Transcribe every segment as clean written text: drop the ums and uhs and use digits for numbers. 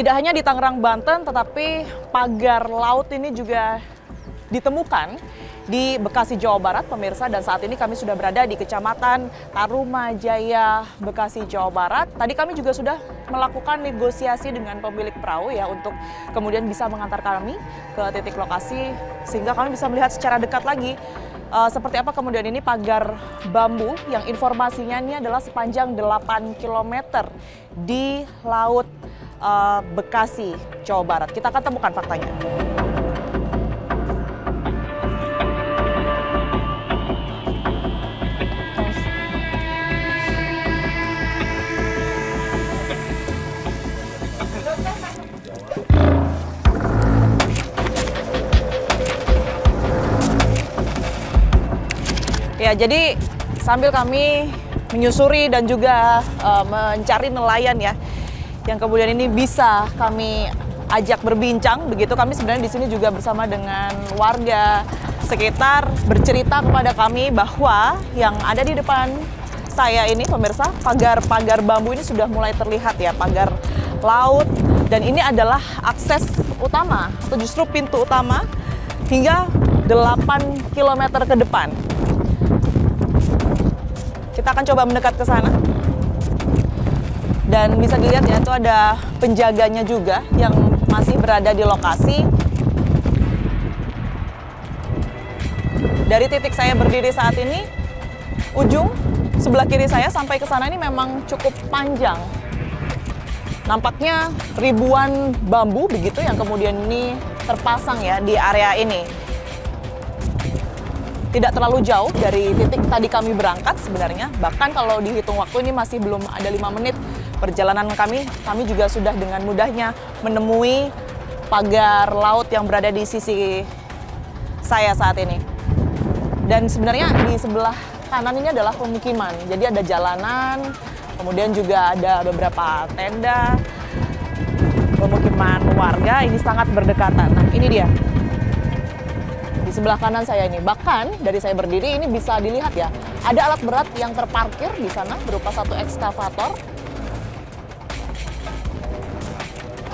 Tidak hanya di Tangerang, Banten, tetapi pagar laut ini juga ditemukan di Bekasi, Jawa Barat, pemirsa. Dan saat ini kami sudah berada di Kecamatan Tarumajaya, Bekasi, Jawa Barat. Tadi kami juga sudah melakukan negosiasi dengan pemilik perahu ya untuk kemudian bisa mengantar kami ke titik lokasi sehingga kami bisa melihat secara dekat lagi seperti apa kemudian ini pagar bambu yang informasinya ini adalah sepanjang 8 km di Laut Bekasi, Jawa Barat. Kita akan temukan faktanya. Ya, jadi sambil kami menyusuri dan juga mencari nelayan ya, yang kemudian ini bisa kami ajak berbincang, begitu kami sebenarnya di sini juga bersama dengan warga sekitar bercerita kepada kami bahwa yang ada di depan saya ini pemirsa, pagar bambu ini sudah mulai terlihat ya, pagar laut, dan ini adalah akses utama atau justru pintu utama hingga 8 km ke depan. Kita akan coba mendekat ke sana. Dan bisa dilihat ya, itu ada penjaganya juga yang masih berada di lokasi. Dari titik saya berdiri saat ini, ujung sebelah kiri saya sampai ke sana ini memang cukup panjang. Nampaknya ribuan bambu begitu yang kemudian ini terpasang ya di area ini. Tidak terlalu jauh dari titik tadi kami berangkat sebenarnya. Bahkan kalau dihitung waktu ini masih belum ada 5 menit perjalanan kami juga sudah dengan mudahnya menemui pagar laut yang berada di sisi saya saat ini. Dan sebenarnya di sebelah kanan ini adalah pemukiman. Jadi ada jalanan, kemudian juga ada beberapa tenda, pemukiman warga, ini sangat berdekatan. Nah, ini dia. Di sebelah kanan saya ini, bahkan dari saya berdiri ini bisa dilihat ya, ada alat berat yang terparkir di sana berupa satu ekskavator.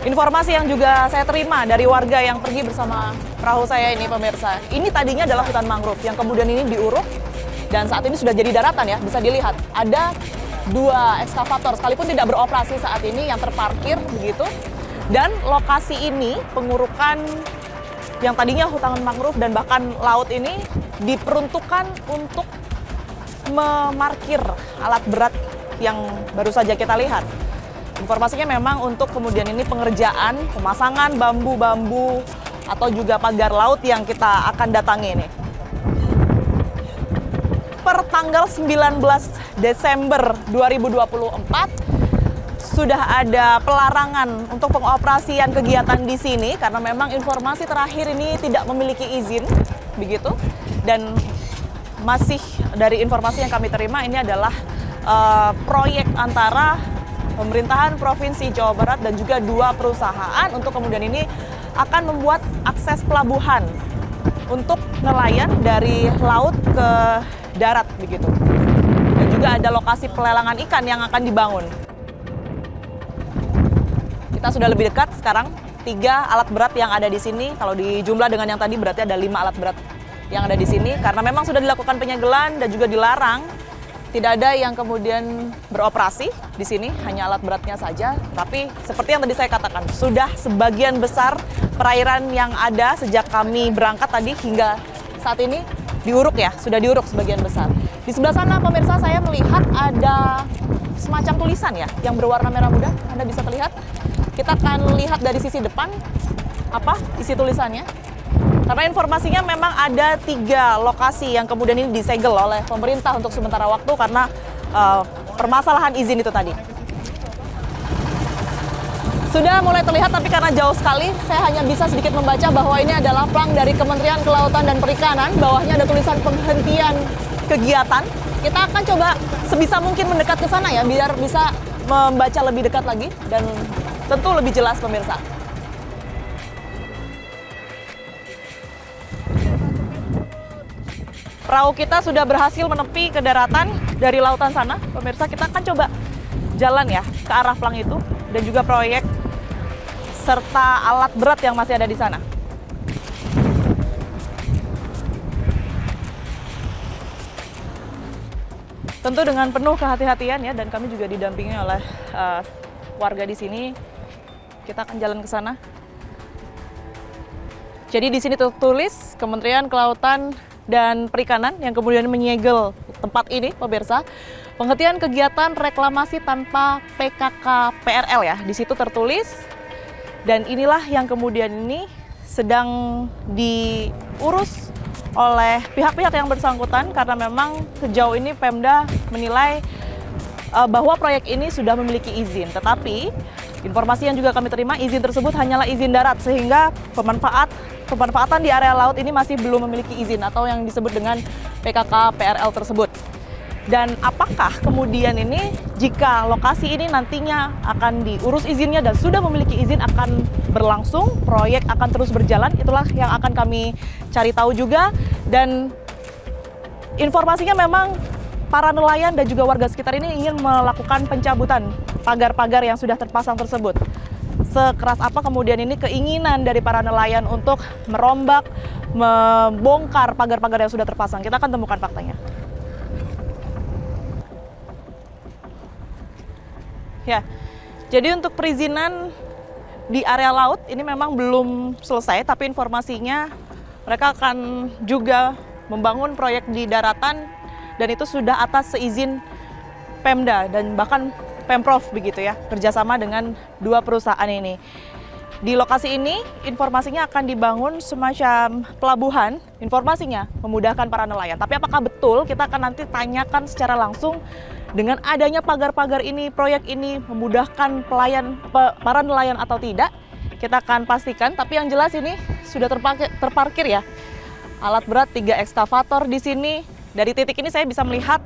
Informasi yang juga saya terima dari warga yang pergi bersama perahu saya ini pemirsa, ini tadinya adalah hutan mangrove yang kemudian ini diuruk dan saat ini sudah jadi daratan ya, bisa dilihat ada 2 ekskavator sekalipun tidak beroperasi saat ini yang terparkir begitu. Dan lokasi ini pengurukan yang tadinya hutan mangrove dan bahkan laut ini diperuntukkan untuk memarkir alat berat yang baru saja kita lihat. Informasinya memang untuk kemudian ini pengerjaan, pemasangan bambu-bambu atau juga pagar laut yang kita akan datangi ini. Per tanggal 19 Desember 2024, sudah ada pelarangan untuk pengoperasian kegiatan di sini karena memang informasi terakhir ini tidak memiliki izin begitu, dan masih dari informasi yang kami terima ini adalah proyek antara pemerintahan Provinsi Jawa Barat dan juga 2 perusahaan untuk kemudian ini akan membuat akses pelabuhan untuk nelayan dari laut ke darat begitu, dan juga ada lokasi pelelangan ikan yang akan dibangun. Kita sudah lebih dekat sekarang, 3 alat berat yang ada di sini. Kalau dijumlah dengan yang tadi berarti ada 5 alat berat yang ada di sini. Karena memang sudah dilakukan penyegelan dan juga dilarang. Tidak ada yang kemudian beroperasi di sini, hanya alat beratnya saja. Tapi seperti yang tadi saya katakan, sudah sebagian besar perairan yang ada sejak kami berangkat tadi hingga saat ini diuruk ya, sudah diuruk sebagian besar. Di sebelah sana pemirsa saya melihat ada semacam tulisan ya yang berwarna merah muda, Anda bisa terlihat. Kita akan lihat dari sisi depan apa isi tulisannya. Karena informasinya memang ada 3 lokasi yang kemudian ini disegel oleh pemerintah untuk sementara waktu karena permasalahan izin itu tadi. Sudah mulai terlihat tapi karena jauh sekali saya hanya bisa sedikit membaca bahwa ini adalah plang dari Kementerian Kelautan dan Perikanan. Bawahnya ada tulisan penghentian kegiatan. Kita akan coba sebisa mungkin mendekat ke sana ya biar bisa membaca lebih dekat lagi dan tentu lebih jelas pemirsa. Perahu kita sudah berhasil menepi ke daratan dari lautan sana. Pemirsa, kita akan coba jalan ya ke arah plang itu dan juga proyek serta alat berat yang masih ada di sana. Tentu dengan penuh kehati-hatian ya, dan kami juga didampingi oleh warga di sini. Kita akan jalan ke sana. Jadi di sini tertulis Kementerian Kelautan dan Perikanan yang kemudian menyegel tempat ini, pemirsa. Penghentian kegiatan reklamasi tanpa PKK PRL ya. Di situ tertulis, dan inilah yang kemudian ini sedang diurus oleh pihak-pihak yang bersangkutan, karena memang sejauh ini Pemda menilai bahwa proyek ini sudah memiliki izin. Tetapi informasi yang juga kami terima, izin tersebut hanyalah izin darat, sehingga pemanfaatan di area laut ini masih belum memiliki izin atau yang disebut dengan PKK PRL tersebut. Dan apakah kemudian ini jika lokasi ini nantinya akan diurus izinnya dan sudah memiliki izin akan berlangsung, proyek akan terus berjalan, itulah yang akan kami cari tahu juga. Dan informasinya memang para nelayan dan juga warga sekitar ini ingin melakukan pencabutan pagar-pagar yang sudah terpasang tersebut. Sekeras apa kemudian ini keinginan dari para nelayan untuk merombak, membongkar pagar-pagar yang sudah terpasang. Kita akan temukan faktanya. Ya, jadi untuk perizinan di area laut ini memang belum selesai, tapi informasinya mereka akan juga membangun proyek di daratan, dan itu sudah atas seizin Pemda dan bahkan Pemprov begitu ya, kerjasama dengan dua perusahaan ini. Di lokasi ini informasinya akan dibangun semacam pelabuhan, informasinya memudahkan para nelayan. Tapi apakah betul, kita akan nanti tanyakan secara langsung. Dengan adanya pagar-pagar ini, proyek ini memudahkan para nelayan atau tidak, kita akan pastikan. Tapi yang jelas ini sudah terparkir ya, alat berat 3 ekskavator di sini. Dari titik ini saya bisa melihat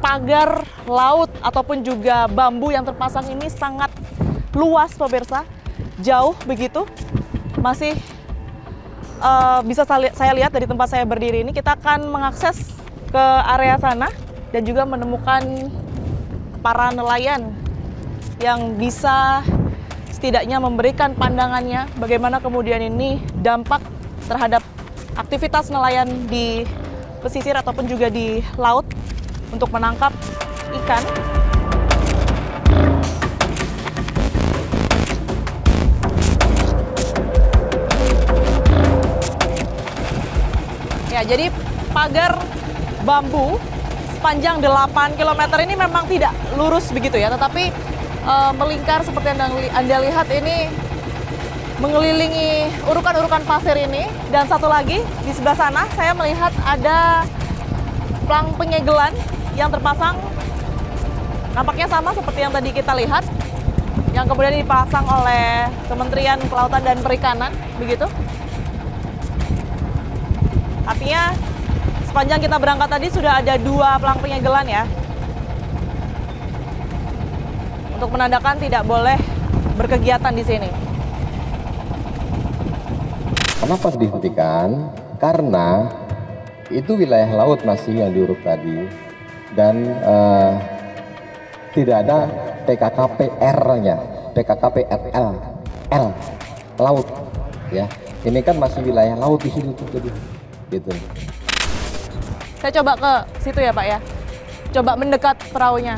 pagar laut ataupun juga bambu yang terpasang ini sangat luas, pemirsa, jauh begitu. Masih bisa saya lihat dari tempat saya berdiri ini. Kita akan mengakses ke area sana dan juga menemukan para nelayan yang bisa setidaknya memberikan pandangannya bagaimana kemudian ini dampak terhadap aktivitas nelayan di pesisir ataupun juga di laut untuk menangkap ikan. Ya, jadi pagar bambu sepanjang 8 km ini memang tidak lurus begitu ya, tetapi melingkar seperti yang Anda lihat ini, mengelilingi urukan-urukan pasir ini. Dan satu lagi di sebelah sana saya melihat ada plang penyegelan yang terpasang, nampaknya sama seperti yang tadi kita lihat, yang kemudian dipasang oleh Kementerian Kelautan dan Perikanan begitu. Artinya sepanjang kita berangkat tadi sudah ada 2 plang penyegelan ya, untuk menandakan tidak boleh berkegiatan di sini. Kenapa dihentikan? Karena itu wilayah laut masih yang diuruk tadi, dan tidak ada PKKPR-nya, PKKPRL, laut, ya. Ini kan masih wilayah laut di situ, jadi gitu. Saya coba ke situ ya Pak ya, coba mendekat perahunya.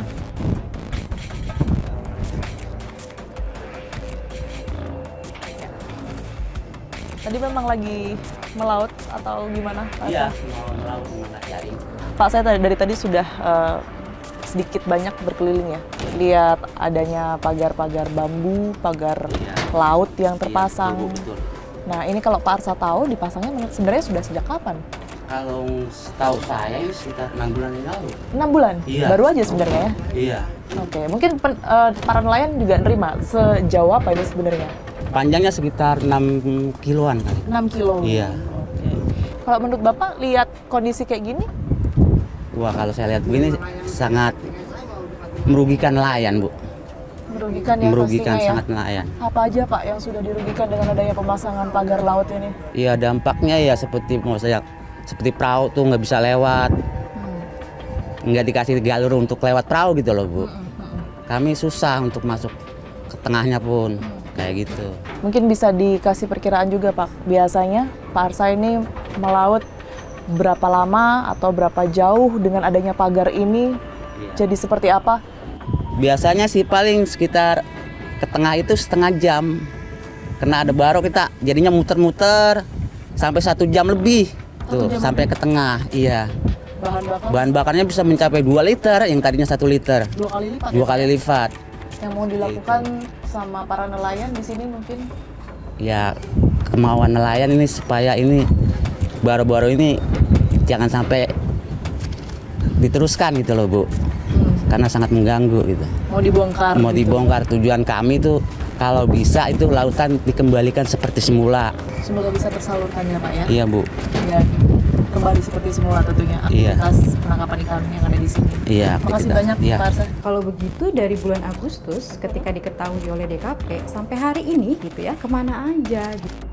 Tadi memang lagi melaut atau gimana Pak? Iya, mau melaut, mana cari. Pak, saya dari tadi sudah sedikit banyak berkeliling ya, lihat adanya pagar-pagar bambu, pagar laut yang terpasang. Iya, betul. Nah, ini kalau Pak Arsa tahu dipasangnya sebenarnya sudah sejak kapan? Kalau setahu saya ini sekitar 6 bulan yang lalu. 6 bulan? Iya. Baru aja sebenarnya ya? Iya. Oke, mungkin para nelayan juga nerima sejauh apa ini sebenarnya? Panjangnya sekitar 6 kiloan kali. 6 kilo? Iya. Oke. Kalau menurut Bapak lihat kondisi kayak gini? Wah, kalau saya lihat begini sangat merugikan nelayan, Bu. Merugikan ya, Merugikan pastinya sangat ya. Nelayan. Apa aja Pak yang sudah dirugikan dengan adanya pemasangan pagar laut ini? Iya, dampaknya ya seperti seperti perahu tuh nggak bisa lewat. Nggak dikasih jalur untuk lewat perahu gitu loh, Bu. Kami susah untuk masuk ke tengahnya pun. kayak gitu. Mungkin bisa dikasih perkiraan juga Pak, biasanya Pak Arsa ini melaut berapa lama atau berapa jauh dengan adanya pagar ini, jadi seperti apa? Biasanya sih paling sekitar ke tengah itu setengah jam. Kena ada baru kita jadinya muter-muter sampai 1 jam lebih tuh sampai ke tengah. Iya. Bahan bakarnya bisa mencapai 2 liter yang tadinya 1 liter. 2 kali lipat. 2 kali lipat. Yang mau dilakukan sama para nelayan di sini mungkin? Ya kemauan nelayan ini supaya ini baru-baru ini jangan sampai diteruskan gitu loh Bu. Karena sangat mengganggu gitu. Mau dibongkar. Mau dibongkar. Tujuan kami itu kalau bisa itu lautan dikembalikan seperti semula. Semoga bisa tersalurkan ya Pak ya. Iya Bu. Ya, kembali seperti semula tentunya aktivitas penangkapan ikan yang ada di sini. Iya. Terima kasih banyak Pak Arsa. Kalau begitu dari bulan Agustus ketika diketahui oleh DKP sampai hari ini gitu ya, kemana aja gitu.